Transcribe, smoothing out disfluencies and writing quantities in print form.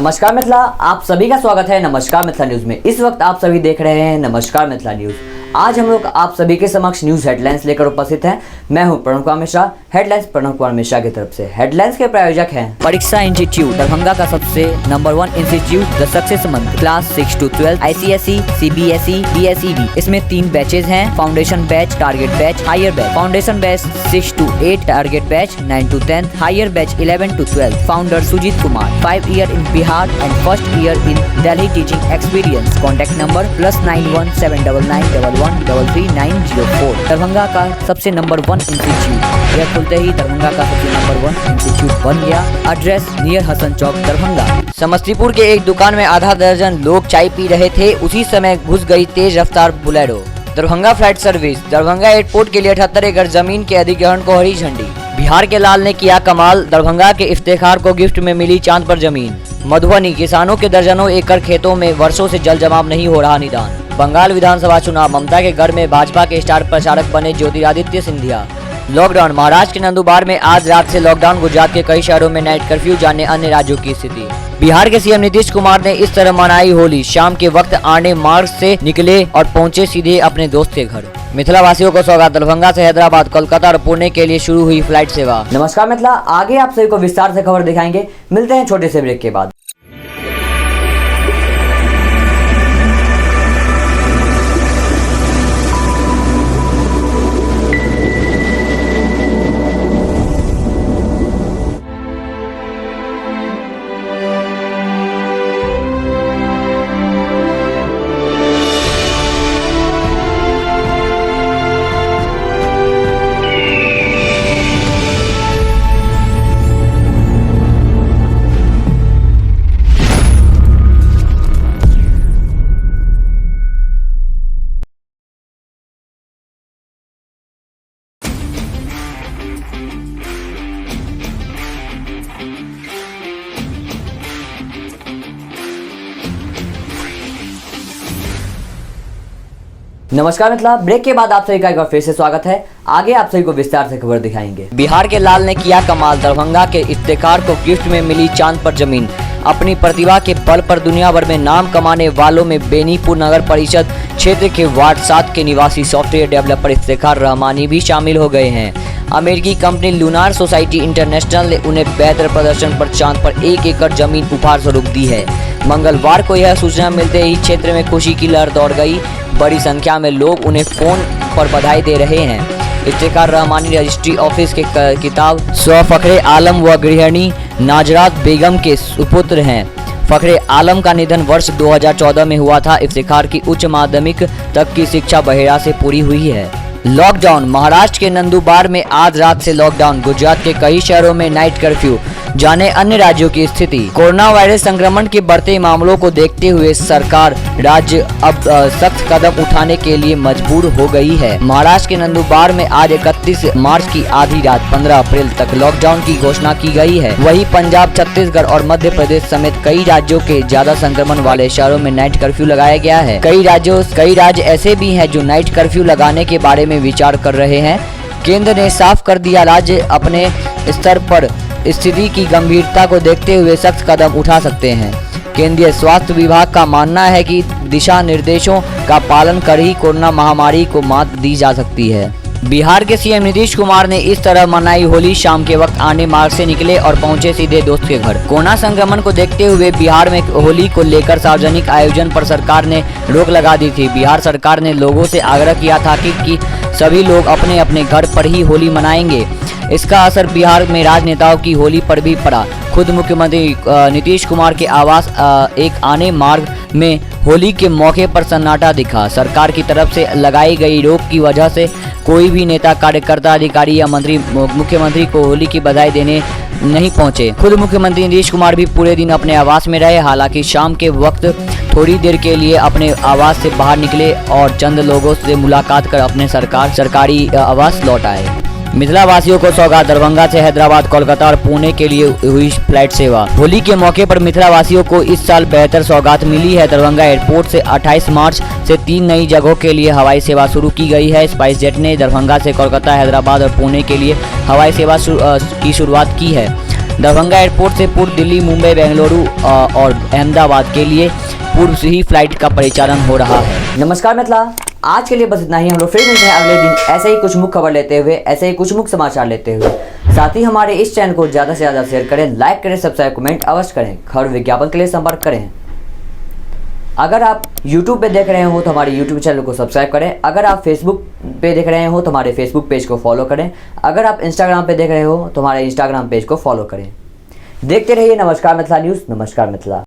नमस्कार मिथिला, आप सभी का स्वागत है नमस्कार मिथिला न्यूज में। इस वक्त आप सभी देख रहे हैं नमस्कार मिथिला न्यूज। आज हम लोग आप सभी के समक्ष न्यूज हेडलाइंस लेकर उपस्थित हैं। मैं हूं प्रणव कुमार मिश्रा। हेडलाइंस प्रणव कुमार मिश्रा की तरफ से। हेडलाइंस के प्रायोजक हैं परीक्षा इंस्टीट्यूट, दरभंगा का सबसे number 1 institute, the success month, class 6 to 12, ICSE, CBSE, DSEB। इसमें 3 बैचेज हैं, foundation batch, target batch, higher batch. Foundation batch 6 to 8, target batch 9 to 10, higher batch 11 to 12। Founder Sujit Kumar, 5 year in Bihar and 1st year in Delhi teaching experience। Contact number +91 799 1133 Darbhanga का सबसे number 1 institute. यह खुलते ही दरभंगा का सबसे number 1 institute बन गया। Address near Hasan चौक, दरभंगा। समस्तीपुर के एक दुकान में आधा दर्जन लोग चाय पी रहे थे, उसी समय घुस गई तेज रफ्तार Bolero. Darbhanga flight service, Darbhanga airport के लिए 78 एकड़ जमीन के अधिग्रहण को हरी झंडी। बिहार के लाल ने किया कमाल, दरभंगा के इफ्तेखार को गिफ्ट में मिली चांद पर जमीन। मधुबनी, किसानों के दर्जनों एकड़ खेतों में वर्षों से जल जमाव नहीं हो रहा निदान। बंगाल विधानसभा चुनाव, ममता के घर में भाजपा के स्टार प्रचारक बने ज्योतिरादित्य सिंधिया। लॉकडाउन, महाराष्ट्र के नंदुरबार में आज रात से लॉकडाउन, गुजरात के कई शहरों में नाइट कर्फ्यू, जाने अन्य राज्यों की स्थिति। बिहार के सीएम नीतीश कुमार ने इस तरह मनाई होली, शाम के वक्त आने मार्ग से निकले और पहुंचे सीधे अपने दोस्त के घर। मिथिला वासियों को सौगात, दरभंगा से हैदराबाद, कोलकाता और पुणे के लिए शुरू हुई फ्लाइट सेवा। नमस्कार मिथिला, आगे आप सभी को विस्तार से खबर दिखाएंगे। मिलते हैं छोटे से ब्रेक के बाद। नमस्कार मिथिला, ब्रेक के बाद आप सभी का एक बार फिर से स्वागत है। आगे आप सभी को विस्तार से खबर दिखाएंगे। बिहार के लाल ने किया कमाल, दरभंगा के इफ्तेखार को गिफ्ट में मिली चांद पर जमीन। अपनी प्रतिभा के बल पर दुनिया भर में नाम कमाने वालों में बेनीपुर नगर परिषद क्षेत्र के वार्ड 7 के निवासी सॉफ्टवेयर डेवलपर इफ्तेखार रहमानी भी शामिल हो गए हैं। अमेरिकी कंपनी लूनार सोसाइटी इंटरनेशनल ने उन्हें बेहतर प्रदर्शन पर चांद पर 1 एकड़ जमीन उपहार स्वरूप दी है। मंगलवार को यह सूचना मिलते ही क्षेत्र में खुशी की लहर दौड़ गई। बड़ी संख्या में लोग उन्हें फोन पर बधाई दे रहे हैं। इफ्तेखार रहमानी रजिस्ट्री ऑफिस के किताब फखरे आलम व गृहिणी नाजरात बेगम के सुपुत्र हैं। फखरे आलम का निधन वर्ष 2014 में हुआ था। इफ्तेखार की उच्च माध्यमिक तक की शिक्षा बहेड़ा से पूरी हुई है। लॉकडाउन, महाराष्ट्र के नंदुरबार में आज रात से लॉकडाउन, गुजरात के कई शहरों में नाइट कर्फ्यू, जाने अन्य राज्यों की स्थिति। कोरोना वायरस संक्रमण के बढ़ते मामलों को देखते हुए सरकार राज्य अब सख्त कदम उठाने के लिए मजबूर हो गई है। महाराष्ट्र के नंदुरबार में आज 31 मार्च की आधी रात 15 अप्रैल तक लॉकडाउन की घोषणा की गई है। वहीं पंजाब, छत्तीसगढ़ और मध्य प्रदेश समेत कई राज्यों के ज्यादा संक्रमण वाले शहरों में नाइट कर्फ्यू लगाया गया है। कई राज्य ऐसे भी हैं जो नाइट कर्फ्यू लगाने के बारे में विचार कर रहे हैं। केंद्र ने साफ कर दिया, राज्य अपने स्तर पर स्थिति की गंभीरता को देखते हुए सख्त कदम उठा सकते हैं। केंद्रीय स्वास्थ्य विभाग का मानना है कि दिशा निर्देशों का पालन कर ही कोरोना महामारी को मात दी जा सकती है। बिहार के सीएम नीतीश कुमार ने इस तरह मनाई होली, शाम के वक्त आने मार्ग से निकले और पहुंचे सीधे दोस्त के घर। कोरोना संक्रमण को देखते हुए बिहार में होली को लेकर सार्वजनिक आयोजन पर सरकार ने रोक लगा दी थी। बिहार सरकार ने लोगों से आग्रह किया था कि सभी लोग अपने अपने घर पर ही होली मनाएंगे। इसका असर बिहार में राजनेताओं की होली पर भी पड़ा। खुद मुख्यमंत्री नीतीश कुमार के आवास एक आने मार्ग में होली के मौके पर सन्नाटा दिखा। सरकार की तरफ से लगाई गई रोक की वजह से कोई भी नेता, कार्यकर्ता, अधिकारी या मंत्री मुख्यमंत्री को होली की बधाई देने नहीं पहुंचे। खुद मुख्यमंत्री नीतीश कुमार भी पूरे दिन अपने आवास में रहे। हालांकि शाम के वक्त थोड़ी देर के लिए अपने आवास से बाहर निकले और चंद लोगों से मुलाकात कर अपने सरकारी आवास लौट आए। मिथिला वासियों को सौगात, दरभंगा से हैदराबाद, कोलकाता और पुणे के लिए हुई फ्लाइट सेवा। होली के मौके पर मिथिला वासियों को इस साल बेहतर सौगात मिली है। दरभंगा एयरपोर्ट से 28 मार्च से 3 नई जगहों के लिए हवाई सेवा शुरू की गई है। स्पाइस जेट ने दरभंगा से कोलकाता, हैदराबाद और पुणे के लिए हवाई सेवा की शुरुआत की है। दरभंगा एयरपोर्ट से पूर्व दिल्ली, मुंबई, बेंगलुरु और अहमदाबाद के लिए पूर्व से ही फ्लाइट का परिचालन हो रहा है। नमस्कार मित्रा, आज के लिए बस इतना ही। हम लोग फिर मिलते हैं अगले दिन ऐसे ही कुछ मुख्य खबर लेते हुए, ऐसे ही कुछ मुख्य समाचार लेते हुए। साथ ही हमारे इस चैनल को ज़्यादा से ज़्यादा शेयर करें, लाइक करें, सब्सक्राइब, कमेंट अवश्य करें। खबर विज्ञापन के लिए संपर्क करें। अगर आप YouTube पे देख रहे हो तो हमारे YouTube चैनल को सब्सक्राइब करें। अगर आप Facebook पे देख रहे हो तो हमारे Facebook पेज को फॉलो करें। अगर आप Instagram पे देख रहे हो तो हमारे Instagram पेज को फॉलो करें। देखते रहिए नमस्कार मिथिला न्यूज़। नमस्कार मिथिला।